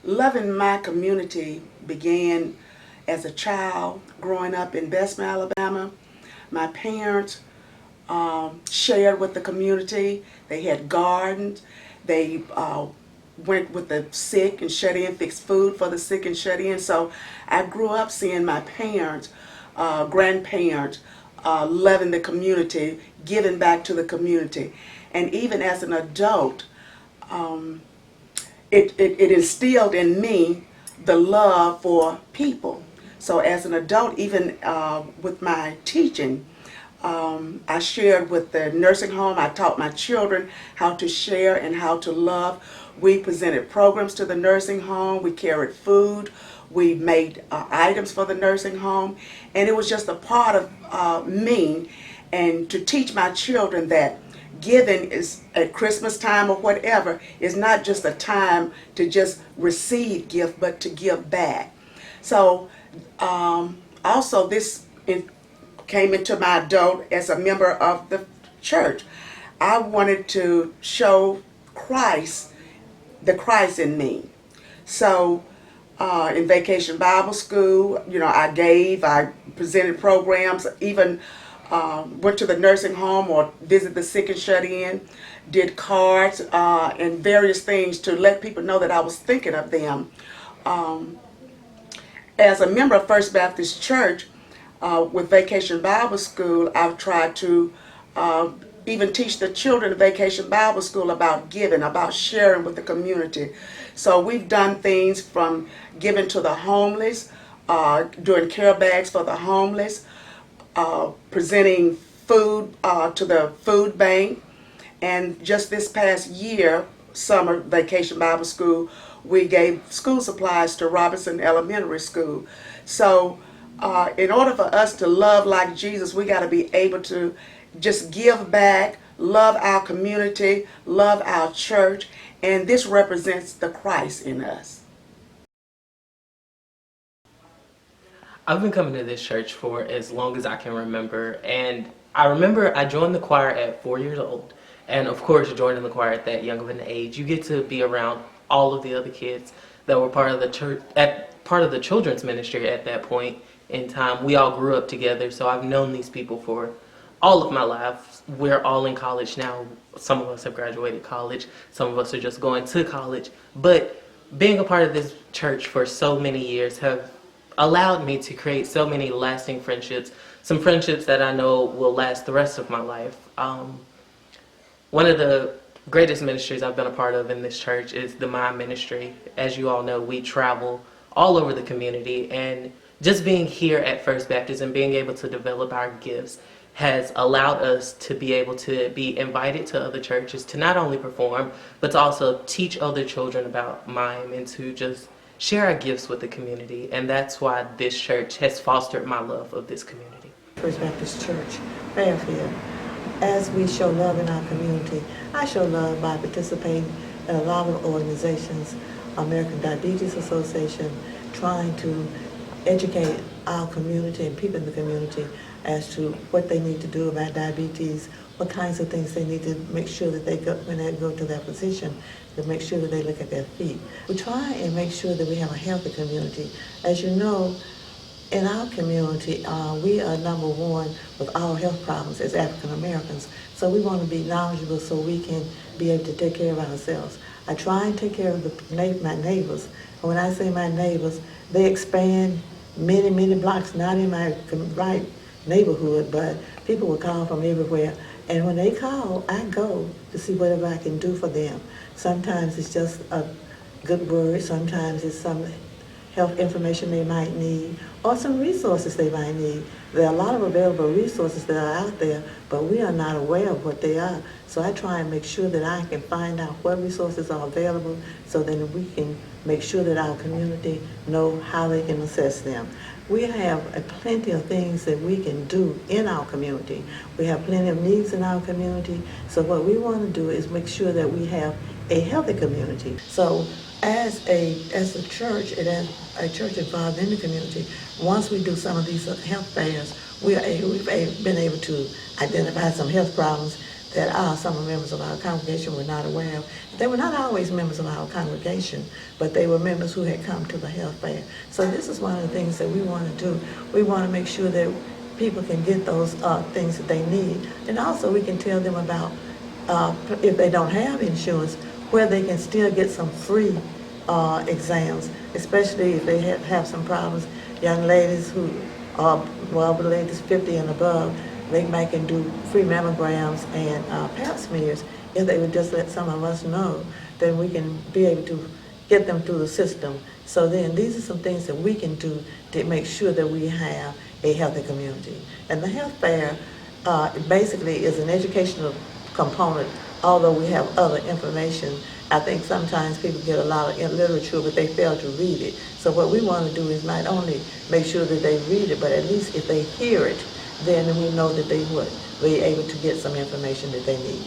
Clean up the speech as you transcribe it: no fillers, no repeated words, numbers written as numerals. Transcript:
Loving my community began as a child growing up in Bessemer, Alabama. My parents shared with the community. They had gardens. They went with the sick and shut in, fixed food for the sick and shut in. So I grew up seeing my parents, grandparents, loving the community, giving back to the community. And even as an adult, it instilled in me the love for people. So as an adult, even with my teaching, I shared with the nursing home. I taught my children how to share and how to love. We presented programs to the nursing home. We carried food. We made items for the nursing home. And it was just a part of me, and to teach my children that giving is at Christmas time or whatever is not just a time to just receive gift, but to give back. So also this came into my adult as a member of the church. I wanted to show Christ, the Christ in me. So in Vacation Bible School, I presented programs, even went to the nursing home or visit the sick and shut in, did cards and various things to let people know that I was thinking of them. As a member of First Baptist Church, with Vacation Bible School, I've tried to even teach the children of Vacation Bible School about giving, about sharing with the community. So we've done things from giving to the homeless, doing care bags for the homeless, presenting food to the food bank. And just this past year, summer Vacation Bible School, we gave school supplies to Robinson Elementary School. So in order for us to love like Jesus, we got to be able to just give back, love our community, love our church, and this represents the Christ in us. I've been coming to this church for as long as I can remember, and I remember I joined the choir at 4 years old. And of course, joining the choir at that young of an age, you get to be around all of the other kids that were part of the church, part of the children's ministry at that point in time. We all grew up together, so I've known these people for all of my life. We're all in college now. Some of us have graduated college. Some of us are just going to college. But being a part of this church for so many years have allowed me to create so many lasting friendships, some friendships that I know will last the rest of my life. One of the greatest ministries I've been a part of in this church is the Mind Ministry. As you all know, we travel all over the community, and just being here at First Baptist and being able to develop our gifts has allowed us to be able to be invited to other churches to not only perform, but to also teach other children about mime and to just share our gifts with the community. And that's why this church has fostered my love of this community. First Baptist Church, Fairfield. As we show love in our community, I show love by participating in a lot of organizations, American Diabetes Association, trying to educate our community and people in the community as to what they need to do about diabetes, what kinds of things they need to make sure that they go, when they go to their physician, to make sure that they look at their feet. We try and make sure that we have a healthy community. As you know, in our community, we are number one with our health problems as African Americans. So we want to be knowledgeable so we can be able to take care of ourselves. I try and take care of my neighbors. And when I say my neighbors, they expand many, many blocks, not in my right neighborhood, but people will call from everywhere. And when they call, I go to see whatever I can do for them. Sometimes it's just a good word, sometimes it's some health information they might need, or some resources they might need. There are a lot of available resources that are out there, but we are not aware of what they are. So I try and make sure that I can find out what resources are available so that we can make sure that our community know how they can assess them. We have plenty of things that we can do in our community. We have plenty of needs in our community. So what we want to do is make sure that we have a healthy community. So as a church, and as a church involved in the community, once we do some of these health fairs, we've been able to identify some health problems that some members of our congregation were not aware of. They were not always members of our congregation, but they were members who had come to the health fair. So this is one of the things that we want to do. We want to make sure that people can get those things that they need. And also we can tell them about, if they don't have insurance, where they can still get some free exams, especially if they have some problems. Young ladies who are, well, the ladies 50 and above, they can do free mammograms and pap smears. If they would just let some of us know, then we can be able to get them through the system. So then these are some things that we can do to make sure that we have a healthy community. And the health fair basically is an educational component, although we have other information. I think sometimes people get a lot of literature, but they fail to read it. So what we want to do is not only make sure that they read it, but at least if they hear it, then we know that they would be able to get some information that they need.